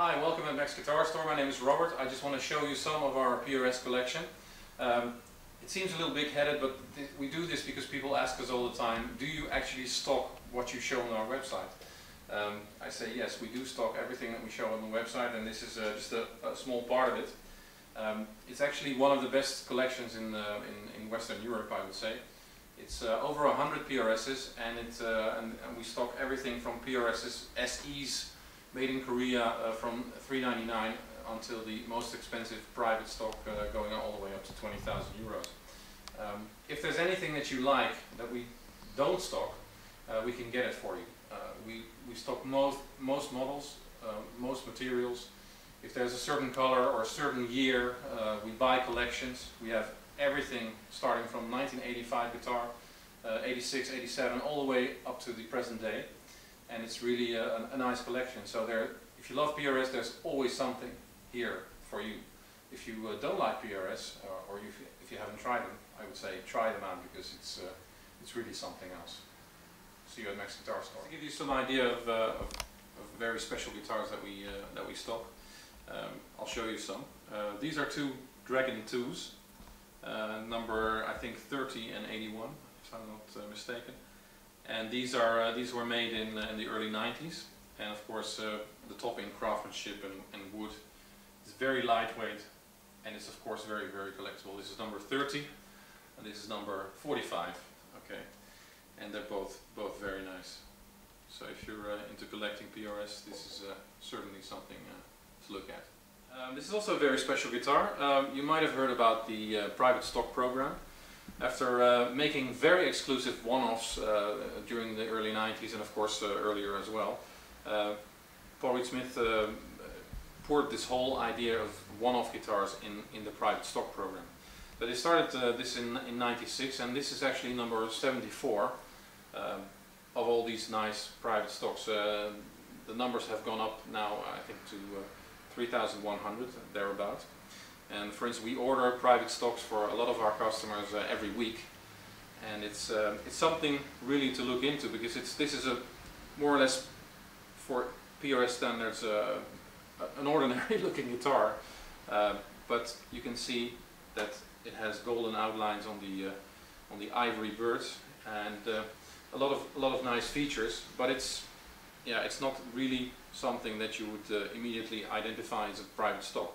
Hi, welcome at Mex Guitar Store. My name is Robert. I just want to show you some of our PRS collection. It seems a little big-headed, but we do this because people ask us all the time, do you actually stock what you show on our website? I say yes, we do stock everything that we show on the website, and this is just a small part of it. It's actually one of the best collections in Western Europe, I would say. It's over 100 PRSs, and we stock everything from PRSs SEs made in Korea from $399 until the most expensive private stock going all the way up to 20,000 euros. If there's anything that you like that we don't stock, we can get it for you. We stock most models, most materials. If there's a certain color or a certain year, we buy collections. We have everything starting from 1985 guitar, 86, 87, all the way up to the present day. And it's really a nice collection. So if you love PRS, there's always something here for you. If you don't like PRS, or if you haven't tried them, I would say try them out, because it's really something else. See you at Mex Guitar Store. To give you some idea of very special guitars that we stock, I'll show you some. These are two Dragon 2s, number I think 30 and 81, if I'm not mistaken. And these were made in the early 90s, and of course the top in craftsmanship and wood. It's very lightweight, and it's of course very, very collectible. This is number 30 and this is number 45. Okay, and they're both very nice. So if you're into collecting PRS, this is certainly something to look at. This is also a very special guitar. You might have heard about the private stock program. After making very exclusive one-offs during the early 90s, and of course earlier as well, Paul Smith poured this whole idea of one-off guitars in the private stock program. But they started this in 96, and this is actually number 74 of all these nice private stocks. The numbers have gone up now, I think, to 3,100, thereabout. And for instance, we order private stocks for a lot of our customers every week, and it's something really to look into, because this is a more or less, for PRS standards, an ordinary looking guitar, but you can see that it has golden outlines on the ivory birds, and a lot of nice features. But it's not really something that you would immediately identify as a private stock.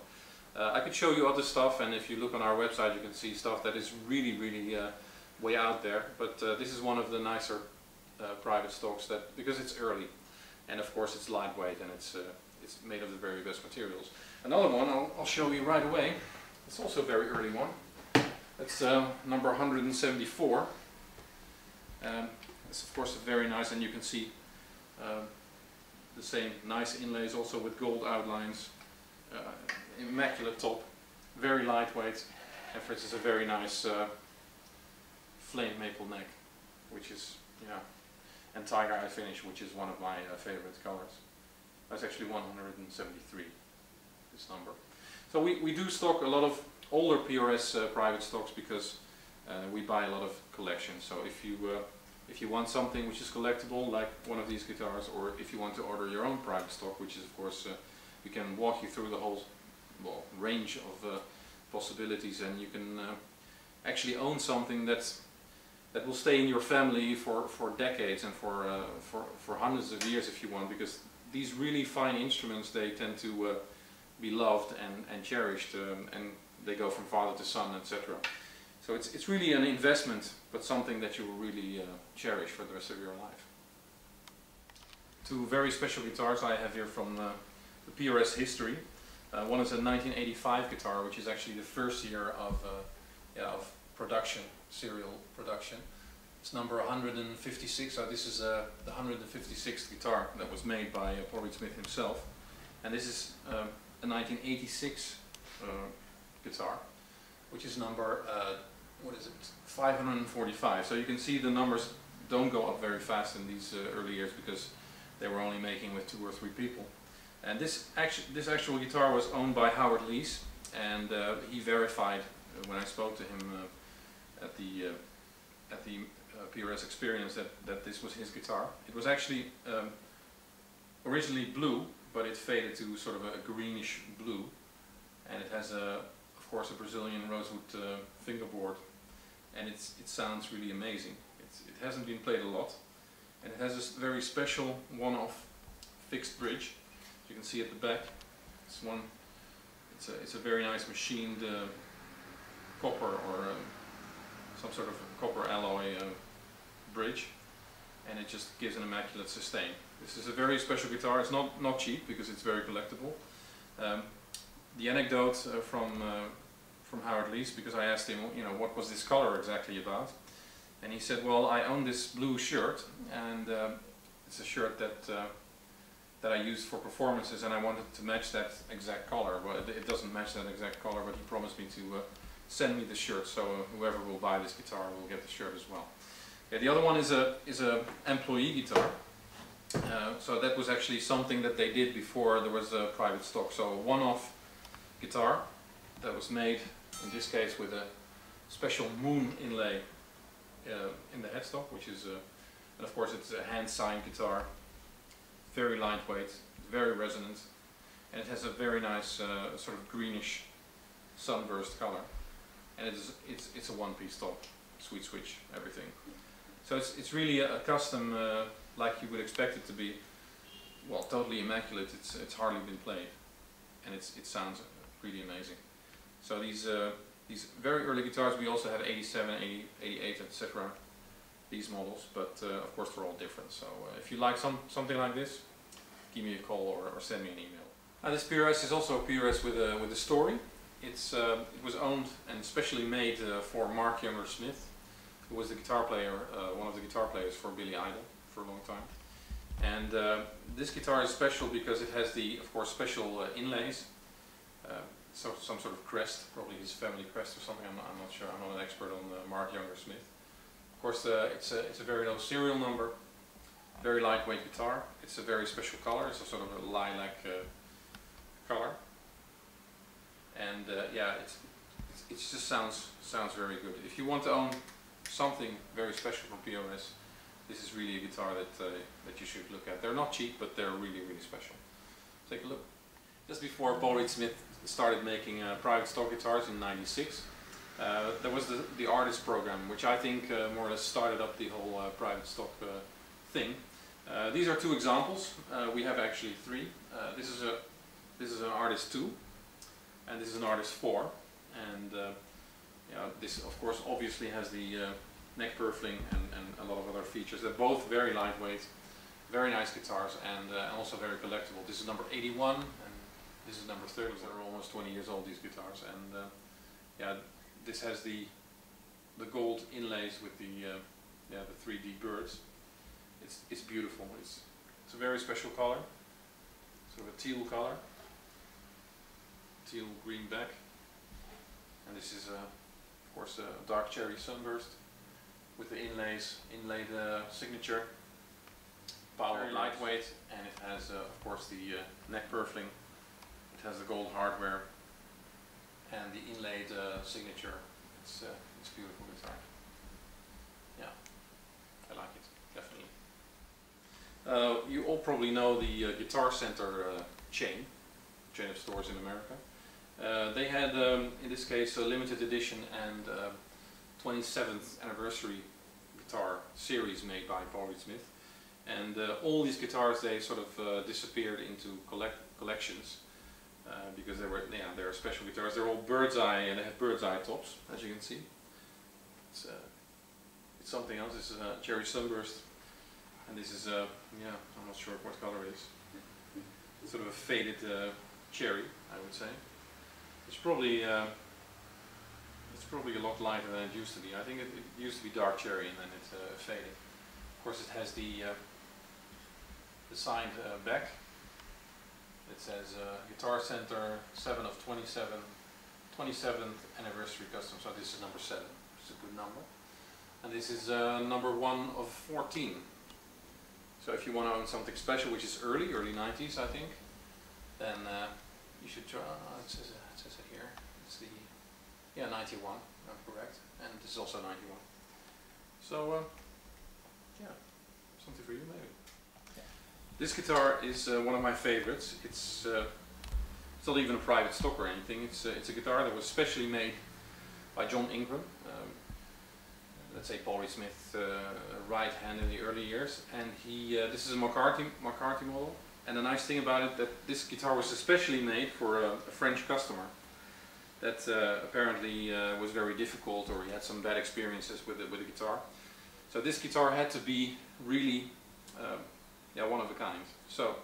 I could show you other stuff, and if you look on our website you can see stuff that is really way out there, but this is one of the nicer private stocks, because it's early, and of course it's lightweight, and it's made of the very best materials. Another one I'll show you right away. It's also a very early one. It's number 174. It's of course very nice, and you can see the same nice inlays, also with gold outlines. Immaculate top, very lightweight, and for instance a very nice flame maple neck, which is, and tiger eye finish, which is one of my favorite colors. That's actually 173, this number. So we do stock a lot of older PRS private stocks, because we buy a lot of collections. So if you want something which is collectible, like one of these guitars, or if you want to order your own private stock, which is of course we can walk you through the whole range of possibilities, and you can actually own something that will stay in your family for decades, and for hundreds of years if you want, because these really fine instruments, they tend to be loved and cherished, and they go from father to son, etc. So it's really an investment, but something that you will really cherish for the rest of your life. Two very special guitars I have here from the PRS history. One is a 1985 guitar, which is actually the first year of production, serial production. It's number 156, so this is the 156th guitar that was made by Paul Smith himself. And this is a 1986 guitar, which is number, 545. So you can see the numbers don't go up very fast in these early years, because they were only making with 2 or 3 people. And this actual guitar was owned by Howard Leese, and he verified when I spoke to him at the PRS experience that this was his guitar. It was actually originally blue, but it faded to sort of a greenish blue, and it has of course a Brazilian rosewood fingerboard, and it sounds really amazing. It hasn't been played a lot, and it has this very special one-off fixed bridge. You can see at the back, it's a very nice machined copper or some sort of copper alloy bridge, and it just gives an immaculate sustain. This is a very special guitar. It's not cheap because it's very collectible. The anecdote from Howard Leese, because I asked him, you know, what was this color exactly about, and he said, well, I own this blue shirt, and it's a shirt that I used for performances, and I wanted to match that exact color. Well, it doesn't match that exact color, but he promised me to send me the shirt, so whoever will buy this guitar will get the shirt as well. Yeah, the other one is a employee guitar. So that was actually something that they did before there was a private stock. So a one-off guitar that was made, in this case, with a special moon inlay in the headstock, which is, and of course it's a hand-signed guitar, very lightweight, very resonant, and it has a very nice sort of greenish sunburst color, and it's a one-piece top, sweet switch, everything. So it's really a custom, like you would expect it to be. Well, totally immaculate. It's hardly been played, and it sounds really amazing. So these very early guitars, we also have 87, 80, 88, etc. These models, but of course they're all different. So if you like something like this, give me a call or send me an email. This PRS is also a PRS with a story. It was owned and specially made for Mark Younger Smith, who was the guitar player, one of the guitar players for Billy Idol for a long time. And this guitar is special because it has the, of course, special inlays. So some sort of crest, probably his family crest or something. I'm not sure. I'm not an expert on Mark Younger Smith. Of course, it's a very low serial number, very lightweight guitar. It's a very special color. It's a sort of a lilac color, and yeah, it just sounds very good. If you want to own something very special from PRS, this is really a guitar that you should look at. They're not cheap, but they're really special. Take a look. Just before Paul Reed Smith started making private stock guitars in '96, there was the artist program, which I think more or less started up the whole private stock thing. These are two examples. We have actually three. This is an artist 2, and this is an artist 4, and yeah, this of course obviously has the neck purfling and a lot of other features. They're both very lightweight, very nice guitars, and also very collectible. This is number 81, and this is number 30. They're almost 20 years old, these guitars, and yeah, this has the gold inlays with the yeah, the 3D birds. It's beautiful. It's a very special color, sort of a teal color, teal green back, and this is of course a dark cherry sunburst with the inlaid signature. Very lightweight, and it has of course the neck purfling. It has the gold hardware and the inlaid signature. It's a beautiful guitar. Yeah, I like it, definitely. You all probably know the Guitar Center chain of stores in America. They had, in this case, a limited edition and 27th anniversary guitar series made by Paul Reed Smith. And all these guitars, they sort of disappeared into collections because they're special guitars. They're all bird's eye, and they have bird's eye tops, as you can see. It's something else. This is a cherry sunburst, and this is yeah, I'm not sure what color it is. It's sort of a faded cherry, I would say. It's probably a lot lighter than it used to be. I think it used to be dark cherry, and then it faded. Of course, it has the signed back. It says Guitar Center 7 of 27, 27th anniversary custom. So this is number 7, which is a good number. And this is number 1 of 14. So if you want to own something special, which is early 90s, I think, then you should try. It says it here. It's the 91. I'm correct, and this is also 91. So yeah, something for you maybe. This guitar is one of my favorites. It's not even a private stock or anything. It's a guitar that was specially made by John Ingram. Let's say Paul Reed Smith right hand in the early years, and this is a McCarthy model. And the nice thing about it that this guitar was especially made for a French customer that apparently was very difficult, or he had some bad experiences with the guitar. So this guitar had to be really one of a kind. So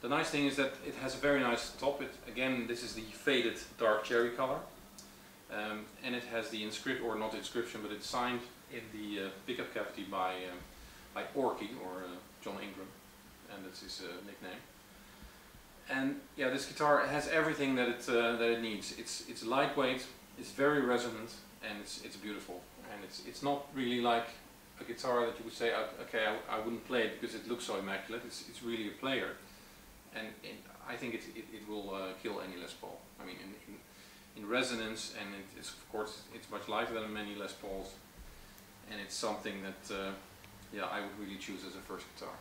the nice thing is that it has a very nice top. Again, this is the faded dark cherry color, and it has the inscription, or not inscription, but it's signed in the pickup cavity by Orky, or John Ingram, and that's his nickname. And yeah, this guitar has everything that it needs. It's lightweight, it's very resonant, and it's beautiful. And it's not really like a guitar that you would say, okay, I wouldn't play it because it looks so immaculate. It's really a player, and I think it will kill any Les Paul. I mean, in resonance, and it's, of course, it's much lighter than many Les Pauls, and it's something that I would really choose as a first guitar.